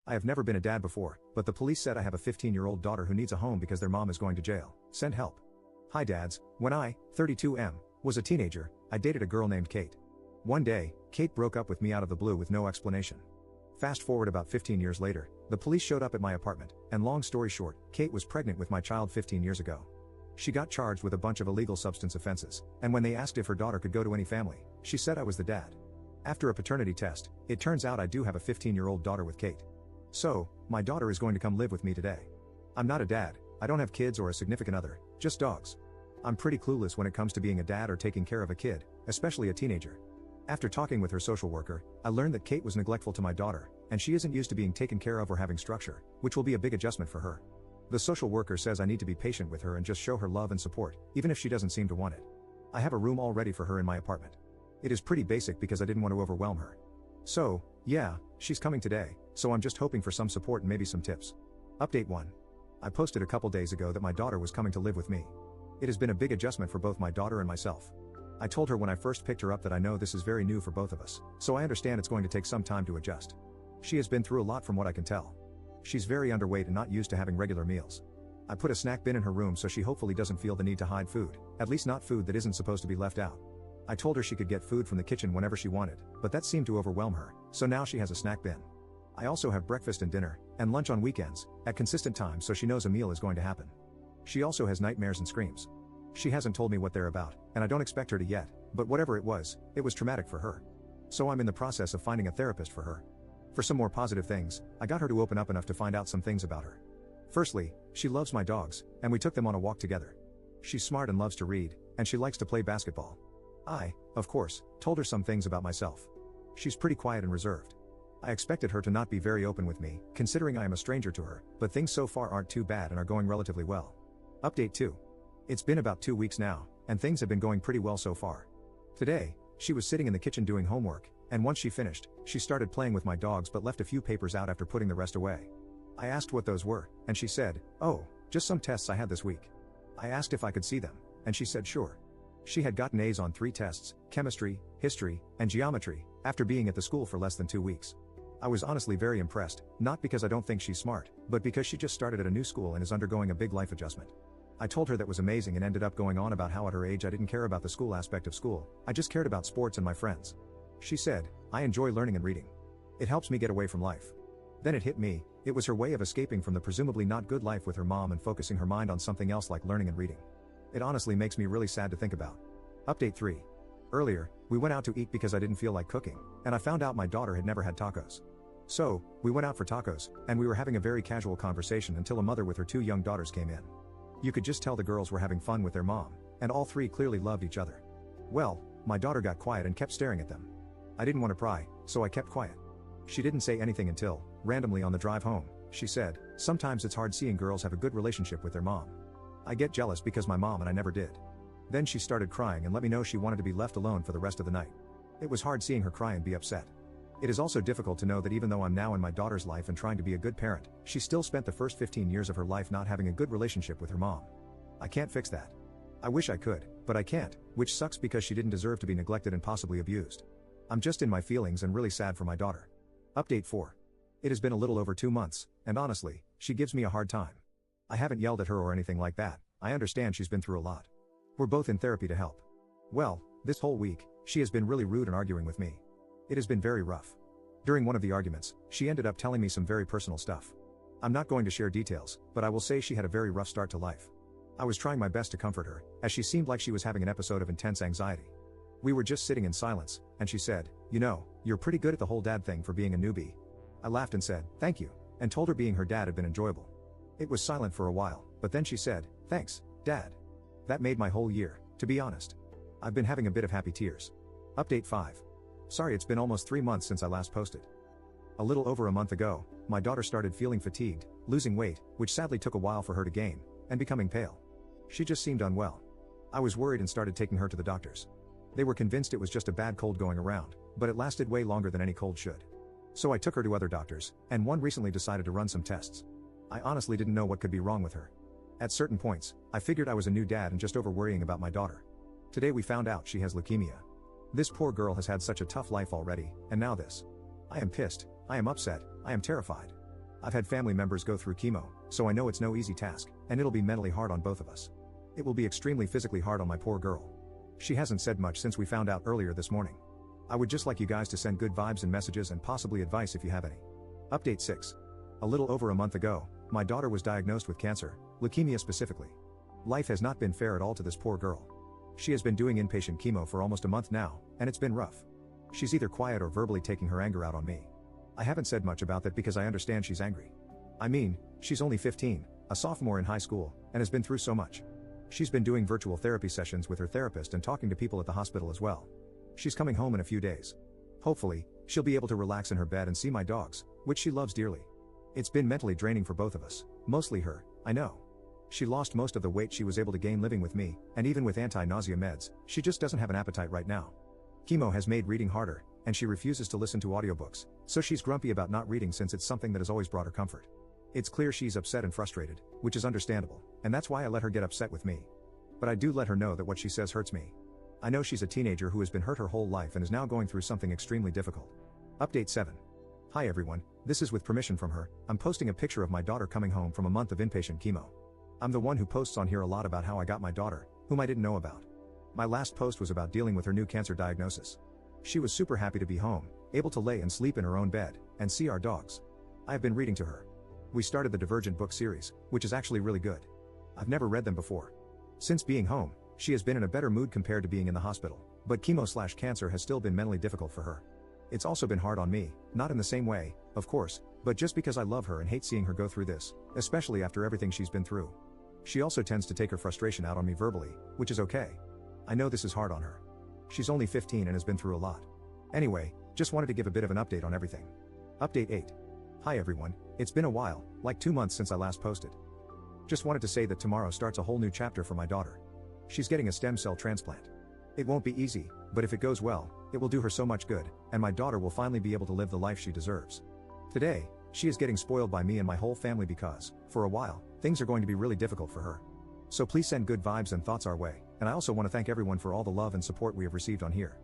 I have never been a dad before, but the police said I have a 15-year-old daughter who needs a home because their mom is going to jail. Send help. Hi dads, when I, 32M, was a teenager, I dated a girl named Kate. One day, Kate broke up with me out of the blue with no explanation. Fast forward about 15 years later, the police showed up at my apartment, and long story short, Kate was pregnant with my child 15 years ago. She got charged with a bunch of illegal substance offenses, and when they asked if her daughter could go to any family, she said I was the dad. After a paternity test, it turns out I do have a 15-year-old daughter with Kate. So, my daughter is going to come live with me today. I'm not a dad, I don't have kids or a significant other, just dogs. I'm pretty clueless when it comes to being a dad or taking care of a kid, especially a teenager. After talking with her social worker, I learned that Kate was neglectful to my daughter, and she isn't used to being taken care of or having structure, which will be a big adjustment for her. The social worker says I need to be patient with her and just show her love and support, even if she doesn't seem to want it. I have a room all ready for her in my apartment. It is pretty basic because I didn't want to overwhelm her. So, yeah, she's coming today, so I'm just hoping for some support and maybe some tips. Update 1. I posted a couple days ago that my daughter was coming to live with me. It has been a big adjustment for both my daughter and myself. I told her when I first picked her up that I know this is very new for both of us, so I understand it's going to take some time to adjust. She has been through a lot from what I can tell. She's very underweight and not used to having regular meals. I put a snack bin in her room so she hopefully doesn't feel the need to hide food, at least not food that isn't supposed to be left out. I told her she could get food from the kitchen whenever she wanted, but that seemed to overwhelm her, so now she has a snack bin. I also have breakfast and dinner, and lunch on weekends, at consistent times so she knows a meal is going to happen. She also has nightmares and screams. She hasn't told me what they're about, and I don't expect her to yet, but whatever it was traumatic for her. So I'm in the process of finding a therapist for her. For some more positive things, I got her to open up enough to find out some things about her. Firstly, she loves my dogs, and we took them on a walk together. She's smart and loves to read, and she likes to play basketball. I, of course, told her some things about myself. She's pretty quiet and reserved. I expected her to not be very open with me, considering I am a stranger to her, but things so far aren't too bad and are going relatively well. Update 2. It's been about 2 weeks now, and things have been going pretty well so far. Today, she was sitting in the kitchen doing homework, and once she finished, she started playing with my dogs but left a few papers out after putting the rest away. I asked what those were, and she said, "Oh, just some tests I had this week." I asked if I could see them, and she said sure. She had gotten A's on 3 tests, chemistry, history, and geometry, after being at the school for less than 2 weeks. I was honestly very impressed, not because I don't think she's smart, but because she just started at a new school and is undergoing a big life adjustment. I told her that was amazing and ended up going on about how at her age I didn't care about the school aspect of school, I just cared about sports and my friends. She said, "I enjoy learning and reading. It helps me get away from life." Then it hit me, it was her way of escaping from the presumably not good life with her mom and focusing her mind on something else like learning and reading. It honestly makes me really sad to think about. Update 3. Earlier, we went out to eat because I didn't feel like cooking, and I found out my daughter had never had tacos. So, we went out for tacos, and we were having a very casual conversation until a mother with her 2 young daughters came in. You could just tell the girls were having fun with their mom, and all 3 clearly loved each other. Well, my daughter got quiet and kept staring at them. I didn't want to pry, so I kept quiet. She didn't say anything until, randomly on the drive home, she said, "Sometimes it's hard seeing girls have a good relationship with their mom. I get jealous because my mom and I never did." Then she started crying and let me know she wanted to be left alone for the rest of the night. It was hard seeing her cry and be upset. It is also difficult to know that even though I'm now in my daughter's life and trying to be a good parent, she still spent the first 15 years of her life not having a good relationship with her mom. I can't fix that. I wish I could, but I can't, which sucks because she didn't deserve to be neglected and possibly abused. I'm just in my feelings and really sad for my daughter. Update 4. It has been a little over 2 months, and honestly, she gives me a hard time. I haven't yelled at her or anything like that, I understand she's been through a lot. We're both in therapy to help. Well, this whole week, she has been really rude and arguing with me. It has been very rough. During one of the arguments, she ended up telling me some very personal stuff. I'm not going to share details, but I will say she had a very rough start to life. I was trying my best to comfort her, as she seemed like she was having an episode of intense anxiety. We were just sitting in silence, and she said, "You know, you're pretty good at the whole dad thing for being a newbie." I laughed and said, "Thank you," and told her being her dad had been enjoyable. It was silent for a while, but then she said, "Thanks, Dad." That made my whole year, to be honest. I've been having a bit of happy tears. Update 5. Sorry it's been almost 3 months since I last posted. A little over a month ago, my daughter started feeling fatigued, losing weight, which sadly took a while for her to gain, and becoming pale. She just seemed unwell. I was worried and started taking her to the doctors. They were convinced it was just a bad cold going around, but it lasted way longer than any cold should. So I took her to other doctors, and one recently decided to run some tests. I honestly didn't know what could be wrong with her. At certain points, I figured I was a new dad and just over worrying about my daughter. Today we found out she has leukemia. This poor girl has had such a tough life already, and now this. I am pissed, I am upset, I am terrified. I've had family members go through chemo, so I know it's no easy task, and it'll be mentally hard on both of us. It will be extremely physically hard on my poor girl. She hasn't said much since we found out earlier this morning. I would just like you guys to send good vibes and messages and possibly advice if you have any. Update 6. A little over a month ago, my daughter was diagnosed with cancer, leukemia specifically. Life has not been fair at all to this poor girl. She has been doing inpatient chemo for almost a month now, and it's been rough. She's either quiet or verbally taking her anger out on me. I haven't said much about that because I understand she's angry. I mean, she's only 15, a sophomore in high school, and has been through so much. She's been doing virtual therapy sessions with her therapist and talking to people at the hospital as well. She's coming home in a few days. Hopefully, she'll be able to relax in her bed and see my dogs, which she loves dearly. It's been mentally draining for both of us, mostly her, I know. She lost most of the weight she was able to gain living with me, and even with anti-nausea meds, she just doesn't have an appetite right now. Chemo has made reading harder, and she refuses to listen to audiobooks, so she's grumpy about not reading since it's something that has always brought her comfort. It's clear she's upset and frustrated, which is understandable, and that's why I let her get upset with me. But I do let her know that what she says hurts me. I know she's a teenager who has been hurt her whole life and is now going through something extremely difficult. Update 7. Hi everyone, this is with permission from her. I'm posting a picture of my daughter coming home from a month of inpatient chemo. I'm the one who posts on here a lot about how I got my daughter, whom I didn't know about. My last post was about dealing with her new cancer diagnosis. She was super happy to be home, able to lay and sleep in her own bed, and see our dogs. I have been reading to her. We started the Divergent book series, which is actually really good. I've never read them before. Since being home, she has been in a better mood compared to being in the hospital, but chemo/cancer has still been mentally difficult for her. It's also been hard on me, not in the same way, of course, but just because I love her and hate seeing her go through this, especially after everything she's been through. She also tends to take her frustration out on me verbally, which is okay. I know this is hard on her. She's only 15 and has been through a lot. Anyway, just wanted to give a bit of an update on everything. Update 8. Hi everyone, it's been a while, like 2 months since I last posted. Just wanted to say that tomorrow starts a whole new chapter for my daughter. She's getting a stem cell transplant. It won't be easy, but if it goes well, it will do her so much good, and my daughter will finally be able to live the life she deserves. Today, she is getting spoiled by me and my whole family because, for a while, things are going to be really difficult for her. So please send good vibes and thoughts our way, and I also want to thank everyone for all the love and support we have received on here.